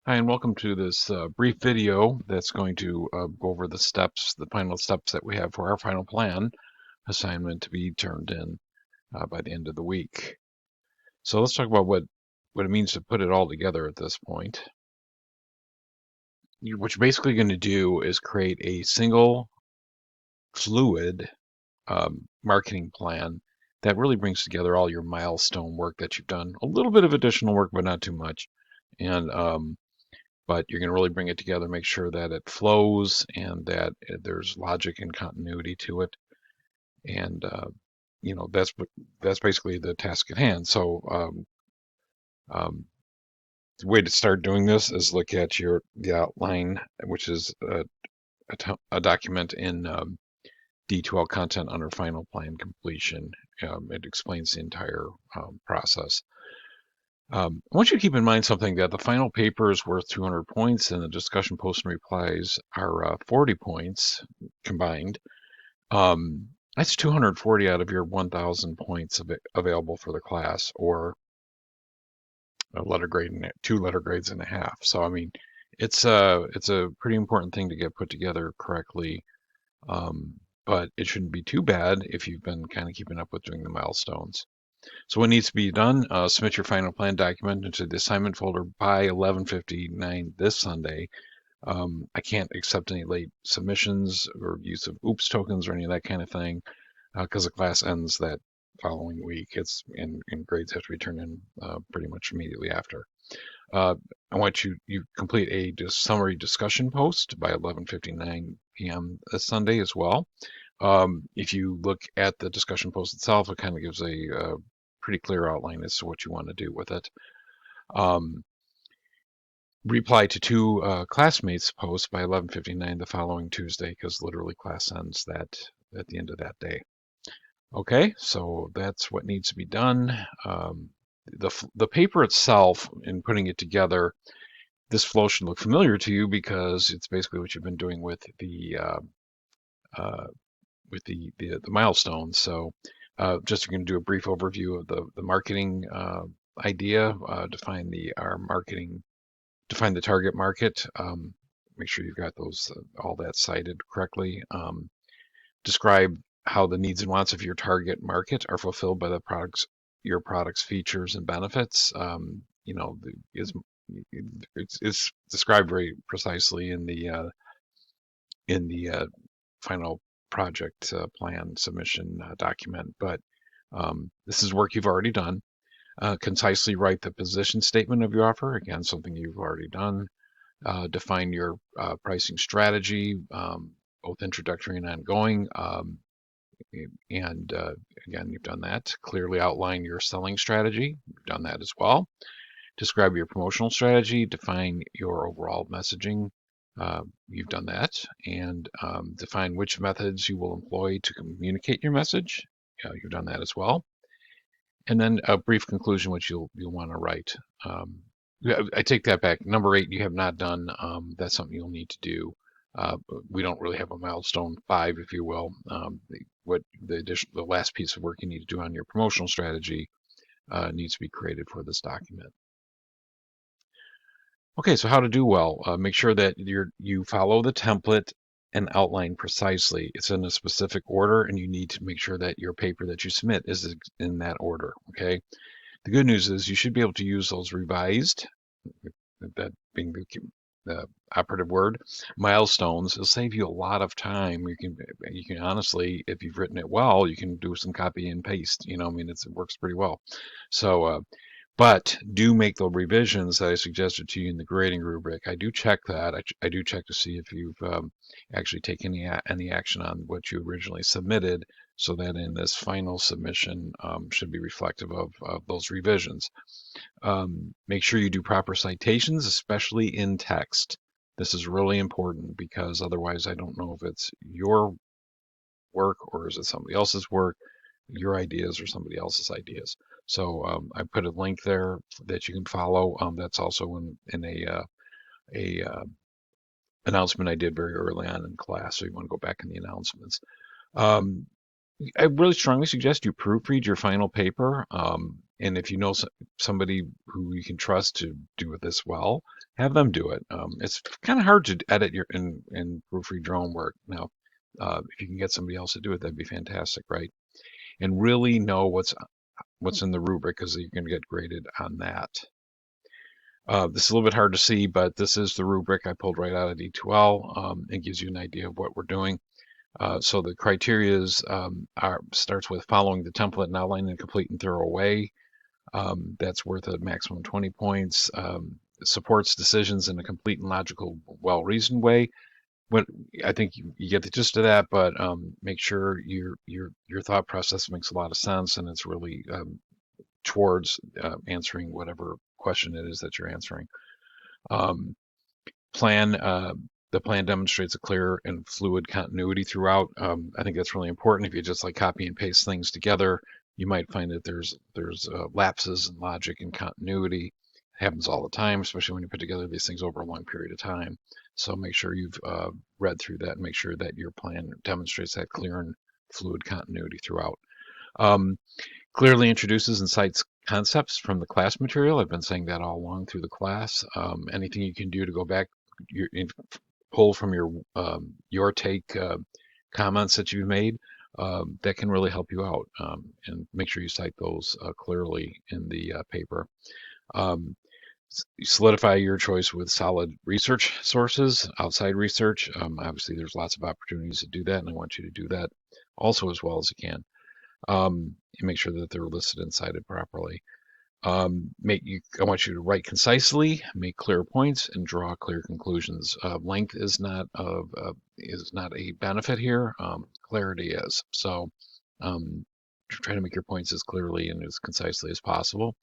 Hi, and welcome to this brief video that's going to go over the steps, the final steps that we have for our final plan assignment to be turned in by the end of the week. So let's talk about what it means to put it all together at this point. What you're basically going to do is create a single fluid marketing plan that really brings together all your milestone work that you've done, a little bit of additional work, but not too much. And but you're going to really bring it together, make sure that it flows and that there's logic and continuity to it. And that's basically the task at hand. So um, the way to start doing this is look at the outline, which is a document in D2L content under final plan completion. It explains the entire process. I want you to keep in mind something that the final paper is worth 200 points and the discussion post and replies are 40 points combined. That's 240 out of your 1,000 points available for the class, or a letter grade and 2 letter grades and a half. So I mean, it's a pretty important thing to get put together correctly. Um, but it shouldn't be too bad if you've been kind of keeping up with doing the milestones. So what needs to be done? Submit your final plan document into the assignment folder by 11:59 this Sunday. I can't accept any late submissions or use of OOPS tokens or any of that kind of thing because the class ends that following week. And grades have to be turned in pretty much immediately after. Uh, I want you complete a summary discussion post by 11:59 p.m. this Sunday as well. If you look at the discussion post itself, it kind of gives a pretty clear outline as to what you want to do with it. Um, Reply to two classmates' posts by 11:59 the following Tuesday, because literally class ends that at the end of that day. Okay, so that's what needs to be done. The paper itself, in putting it together, this flow should look familiar to you because it's basically what you've been doing with uh, the milestones. So just you're going to do a brief overview of the marketing idea, define define the target market. Make sure you've got those all that cited correctly. Describe how the needs and wants of your target market are fulfilled by your products, features, and benefits. It's described very precisely in the final project plan submission document, but this is work you've already done. Concisely write the position statement of your offer. Again, something you've already done. Define your pricing strategy, both introductory and ongoing. And again, you've done that. Clearly outline your selling strategy. You've done that as well. Describe your promotional strategy. Define your overall messaging. You've done that. And define which methods you will employ to communicate your message. You've done that as well. And then a brief conclusion, which you'll want to write. Yeah, I take that back. Number 8, you have not done. That's something you'll need to do. We don't really have a milestone 5, if you will. The last piece of work you need to do on your promotional strategy needs to be created for this document. Okay, so how to do well. Make sure that you follow the template and outline precisely. It's in a specific order, and you need to make sure that your paper that you submit is in that order. Okay. The good news is you should be able to use those revised, that being the operative word, milestones. It'll save you a lot of time. You can honestly, if you've written it well, you can do some copy and paste. I mean, it works pretty well. So, but do make the revisions that I suggested to you in the grading rubric. I do check that. I do check to see if you've actually taken any action on what you originally submitted, so that in this final submission should be reflective of those revisions. Make sure you do proper citations, especially in text. This is really important because otherwise I don't know if it's your work or is it somebody else's work, your ideas or somebody else's ideas. So I put a link there that you can follow. That's also in a announcement I did very early on in class. So you want to go back in the announcements. Um, I really strongly suggest you proofread your final paper. And if you know somebody who you can trust to do this well, have them do it. It's kind of hard to edit your and proofread your own work. Now, if you can get somebody else to do it, that'd be fantastic, right? And really know what's in the rubric because you're going to get graded on that. This is a little bit hard to see, but this is the rubric I pulled right out of D2L. It gives you an idea of what we're doing. So the criteria starts with following the template and outline in a complete and thorough way. That's worth a maximum 20 points. Supports decisions in a complete and logical, well-reasoned way. What I think you get the gist of that, but make sure your thought process makes a lot of sense and it's really towards answering whatever question it is that you're answering. Um, plan the plan demonstrates a clear and fluid continuity throughout. I think that's really important. If you just like copy and paste things together, you might find that there's lapses in logic and continuity. It happens all the time, especially when you put together these things over a long period of time. So make sure you've read through that and make sure that your plan demonstrates that clear and fluid continuity throughout. Um, Clearly introduces and cites concepts from the class material. I've been saying that all along through the class. Anything you can do to go back, pull from your take comments that you've made, that can really help you out. And make sure you cite those clearly in the paper. Um, Solidify your choice with solid research sources, outside research. Obviously, there's lots of opportunities to do that, and I want you to do that also as well as you can. And make sure that they're listed and cited properly. I want you to write concisely, make clear points, and draw clear conclusions. Length is not a benefit here. Clarity is. So try to make your points as clearly and as concisely as possible.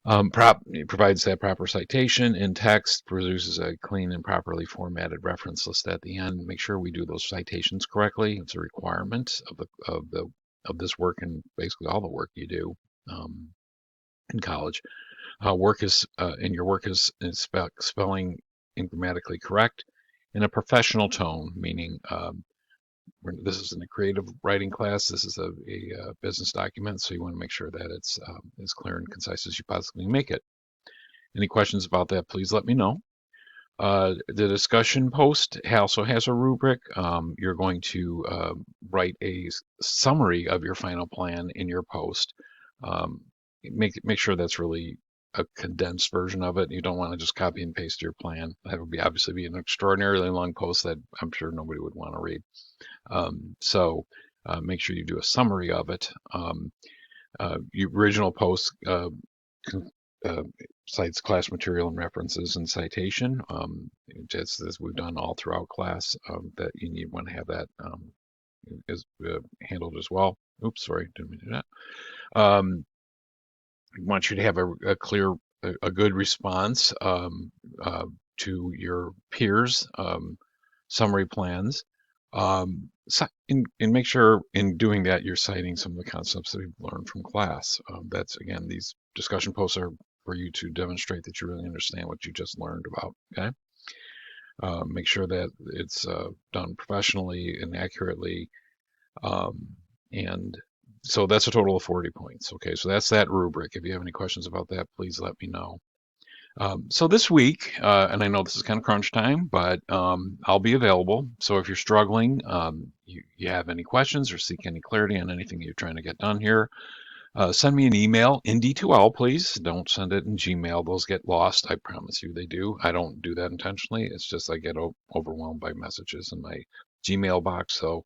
Provides that proper citation in text, produces a clean and properly formatted reference list at the end. Make sure we do those citations correctly. It's a requirement of this work and basically all the work you do in college. And your work is spelling and grammatically correct in a professional tone, meaning this isn't a creative writing class. This is a business document, so you want to make sure that it's as clear and concise as you possibly make it. Any questions about that, please let me know. The discussion post also has a rubric. You're going to write a summary of your final plan in your post. Make sure that's really a condensed version of it. You don't want to just copy and paste your plan. That would obviously be an extraordinarily long post that I'm sure nobody would want to read. So make sure you do a summary of it. Your original post cites class material and references and citation, just as we've done all throughout class, that you want to have that handled as well. Oops, sorry, didn't mean to do that. I want you to have a good response to your peers' summary plans. And make sure in doing that you're citing some of the concepts that you've learned from class. That's again, these discussion posts are for you to demonstrate that you really understand what you just learned about. Okay. Make sure that it's done professionally and accurately. And so that's a total of 40 points. Okay, so that's that rubric. If you have any questions about that, please let me know. So this week, and I know this is kind of crunch time, but I'll be available. So if you're struggling, you have any questions or seek any clarity on anything you're trying to get done here, send me an email in D2L, please. Don't send it in Gmail. Those get lost. I promise you they do. I don't do that intentionally. It's just I get overwhelmed by messages in my Gmail box. So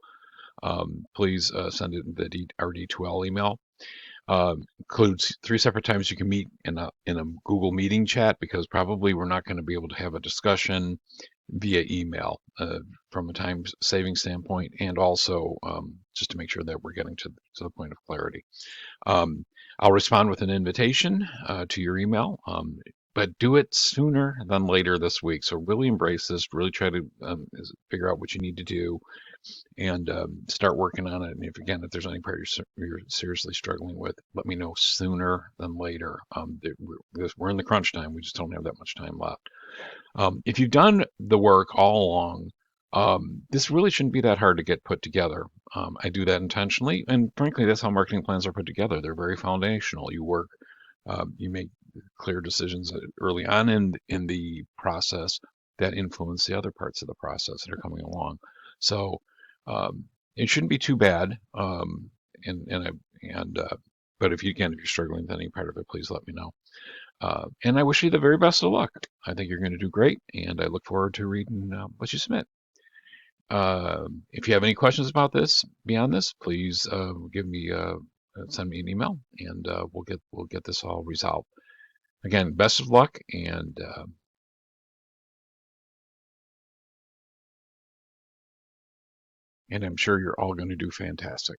please send it in the our D2L email. Includes 3 separate times you can meet in a Google Meeting chat, because probably we're not going to be able to have a discussion via email from a time saving standpoint, and also just to make sure that we're getting to the point of clarity. I'll respond with an invitation to your email, but do it sooner than later this week. So really embrace this, really try to figure out what you need to do, and start working on it. And if there's any part you're seriously struggling with, let me know sooner than later. We're in the crunch time. We just don't have that much time left. If you've done the work all along, This really shouldn't be that hard to get put together. I do that intentionally, and frankly, that's how marketing plans are put together. They're very foundational. You make clear decisions early on in the process that influence the other parts of the process that are coming along. So um, it shouldn't be too bad. And and I and But if you're struggling with any part of it, please let me know. And I wish you the very best of luck. I think you're going to do great, and I look forward to reading what you submit. If you have any questions about this, beyond this, please send me an email, and we'll get this all resolved. Again, best of luck, and I'm sure you're all going to do fantastic.